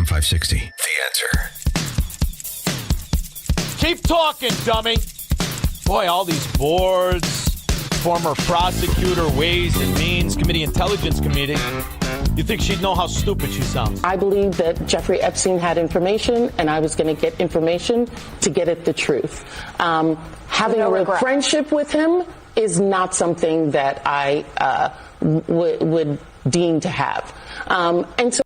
AM 560. The Answer. Keep talking, dummy. Boy, all these boards, former prosecutor, Ways and Means Committee, Intelligence Committee. You think she'd know how stupid she sounds? I believe that Jeffrey Epstein had information, and I was going to get information to get at the truth. Having a real friendship with him is not something that I would deem to have. And so,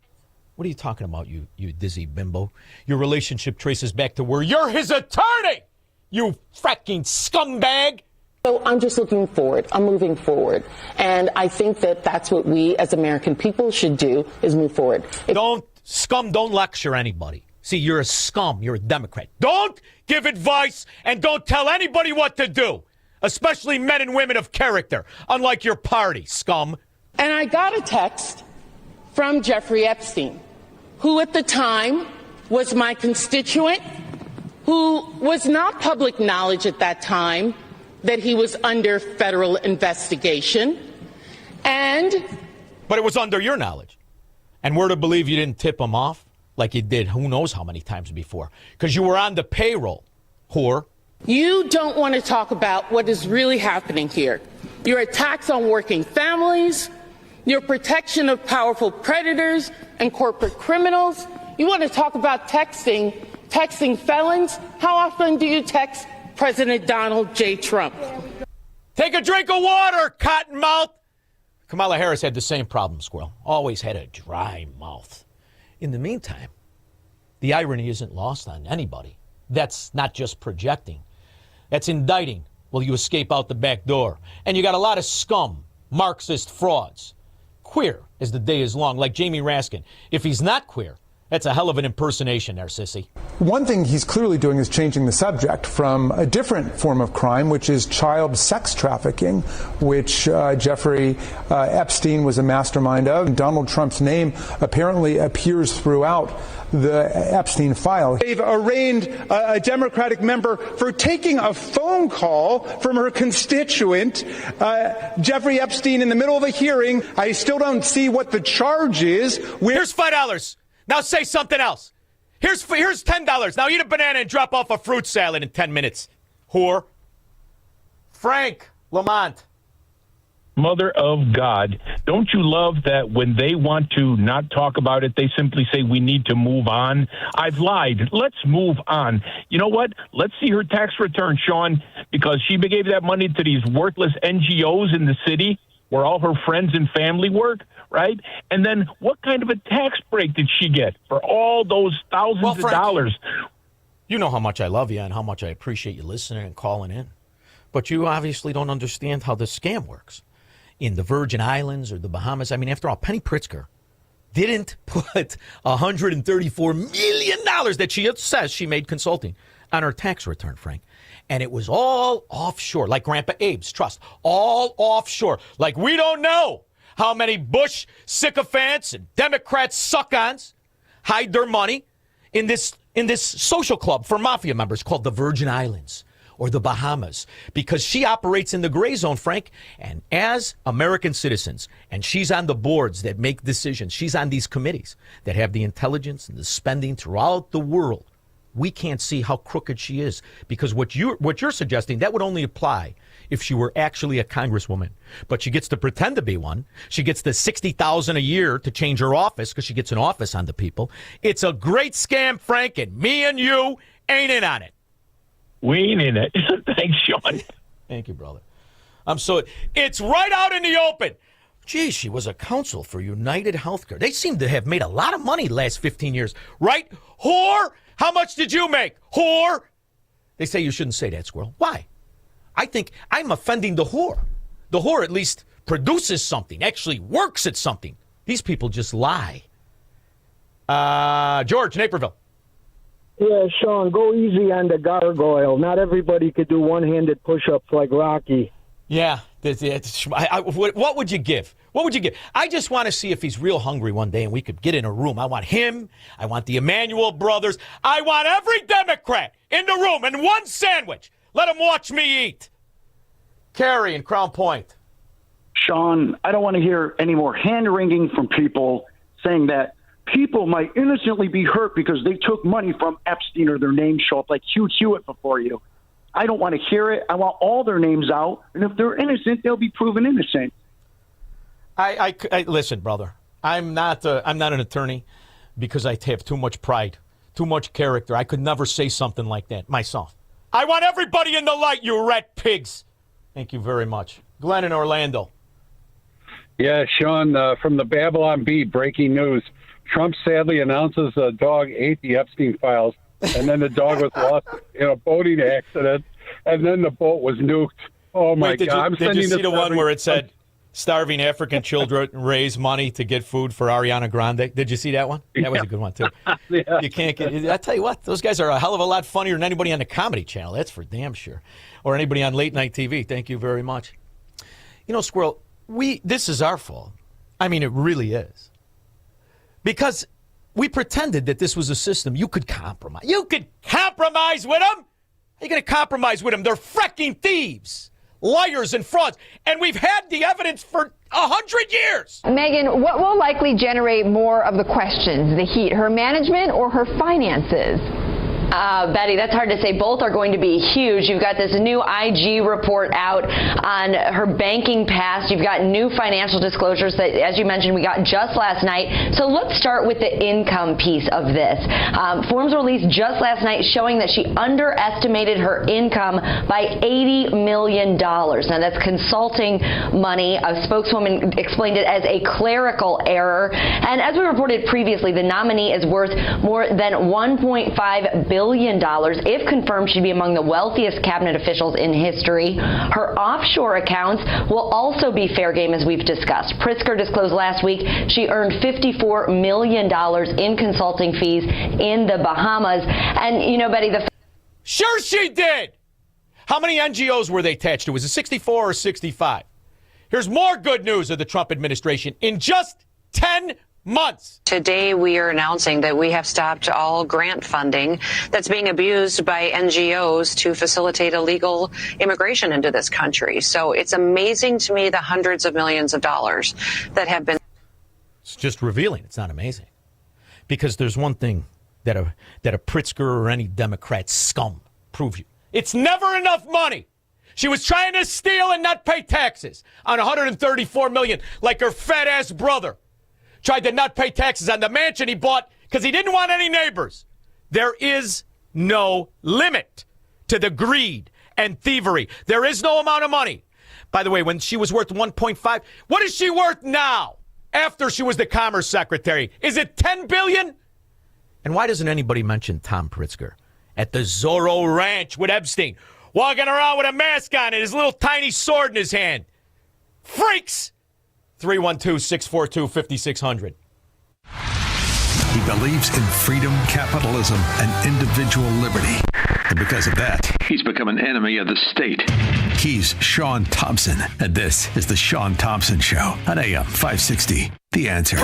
what are you talking about, you dizzy bimbo? Your relationship traces back to where you're his attorney, you fracking scumbag. So I'm just looking forward. I'm moving forward. And I think that that's what we as American people should do, is move forward. Don't lecture anybody. See, you're a scum. You're a Democrat. Don't give advice and don't tell anybody what to do, especially men and women of character, unlike your party, scum. And I got a text from Jeffrey Epstein, who at the time was my constituent, who was not public knowledge at that time that he was under federal investigation. But it was under your knowledge. And we're to believe you didn't tip him off like you did who knows how many times before, because you were on the payroll, whore. You don't want to talk about what is really happening here. Your attacks on working families, your protection of powerful predators and corporate criminals. You want to talk about texting felons? How often do you text President Donald J. Trump? Take a drink of water, cottonmouth. Kamala Harris had the same problem, Squirrel. Always had a dry mouth. In the meantime, the irony isn't lost on anybody. That's not just projecting. That's indicting. Well, you escape out the back door. And you got a lot of scum, Marxist frauds. Queer as the day is long, like Jamie Raskin. If he's not queer, that's a hell of an impersonation there, sissy. One thing he's clearly doing is changing the subject from a different form of crime, which is child sex trafficking, which Jeffrey Epstein was a mastermind of. Donald Trump's name apparently appears throughout the Epstein file. They've arraigned a Democratic member for taking a phone call from her constituent, Jeffrey Epstein, in the middle of a hearing. I still don't see what the charge is. Here's $5. Now say something else. Here's $10. Now eat a banana and drop off a fruit salad in 10 minutes, whore. Frank Lamont. Mother of God, don't you love that when they want to not talk about it, they simply say we need to move on? I've lied. Let's move on. You know what? Let's see her tax return, Sean, because she gave that money to these worthless NGOs in the city where all her friends and family work, right? And then what kind of a tax break did she get for all those thousands of dollars? You know how much I love you and how much I appreciate you listening and calling in. But you obviously don't understand how the scam works. In the Virgin Islands or the Bahamas, I mean, after all, Penny Pritzker didn't put $134 million that she says she made consulting on her tax return, Frank. And it was all offshore, like Grandpa Abe's trust, all offshore. Like we don't know how many Bush sycophants and Democrat suck-ons hide their money in this social club for mafia members called the Virgin Islands or the Bahamas, because she operates in the gray zone, Frank. And as American citizens, and she's on the boards that make decisions, she's on these committees that have the intelligence and the spending throughout the world, we can't see how crooked she is, because what you're suggesting, that would only apply if she were actually a congresswoman. But she gets to pretend to be one. She gets the $60,000 a year to change her office because she gets an office on the people. It's a great scam, Frank, and me and you ain't in on it. We ain't in it. Thanks, Sean. Thank you, brother. It's right out in the open. Gee, she was a counsel for United Healthcare. They seem to have made a lot of money the last 15 years. Right? Whore? How much did you make? Whore? They say you shouldn't say that, Squirrel. Why? I think I'm offending the whore. The whore at least produces something, actually works at something. These people just lie. George, Naperville. Yeah, Sean, go easy on the gargoyle. Not everybody could do one-handed push-ups like Rocky. Yeah. What would you give? What would you give? I just want to see if he's real hungry one day and we could get in a room. I want him. I want the Emanuel brothers. I want every Democrat in the room and one sandwich. Let them watch me eat. Carrie in Crown Point. Sean, I don't want to hear any more hand-wringing from people saying that people might innocently be hurt because they took money from Epstein or their names show up like Hugh Hewitt before you. I don't want to hear it. I want all their names out. And if they're innocent, they'll be proven innocent. I listen, brother. I'm not an attorney because I have too much pride, too much character. I could never say something like that myself. I want everybody in the light, you rat pigs. Thank you very much. Glenn in Orlando. Yeah, Sean, from the Babylon Bee, breaking news. Trump sadly announces a dog ate the Epstein files, and then the dog was lost in a boating accident, and then the boat was nuked. Oh, my God. Did you see the one where it said, starving African children raise money to get food for Ariana Grande? Did you see that one? That was a good one, too. Yeah. You can't get... I tell you what, those guys are a hell of a lot funnier than anybody on the Comedy Channel. That's for damn sure. Or anybody on late night TV. Thank you very much. You know, Squirrel, this is our fault. I mean, it really is. Because we pretended that this was a system you could compromise. You could compromise with them? How are you going to compromise with them? They're fricking thieves, liars, and frauds. And we've had the evidence for 100 years. Megan, what will likely generate more of the questions, the heat, her management or her finances? Betty, that's hard to say. Both are going to be huge. You've got this new IG report out on her banking past. You've got new financial disclosures that, as you mentioned, we got just last night. So let's start with the income piece of this. Forms released just last night showing that she underestimated her income by $80 million. Now, that's consulting money. A spokeswoman explained it as a clerical error. And as we reported previously, the nominee is worth more than $1.5 billion. If confirmed, she'd be among the wealthiest cabinet officials in history. Her offshore accounts will also be fair game, as we've discussed. Pritzker disclosed last week she earned $54 million in consulting fees in the Bahamas. And, you know, Betty, Sure she did! How many NGOs were they attached to? Was it 64 or 65? Here's more good news of the Trump administration. In just 10 months. Today, we are announcing that we have stopped all grant funding that's being abused by NGOs to facilitate illegal immigration into this country. So it's amazing to me the hundreds of millions of dollars that have been. It's just revealing. It's not amazing. Because there's one thing that a Pritzker or any Democrat scum proves you. It's never enough money. She was trying to steal and not pay taxes on $134 million like her fat-ass brother. Tried to not pay taxes on the mansion he bought because he didn't want any neighbors. There is no limit to the greed and thievery. There is no amount of money. By the way, when she was worth 1.5, what is she worth now after she was the Commerce Secretary? Is it 10 billion? And why doesn't anybody mention Tom Pritzker at the Zorro Ranch with Epstein, walking around with a mask on and his little tiny sword in his hand? Freaks! 312-642-5600. He believes in freedom, capitalism, and individual liberty. And because of that, he's become an enemy of the state. He's Sean Thompson, and this is The Sean Thompson Show on AM 560. The Answer.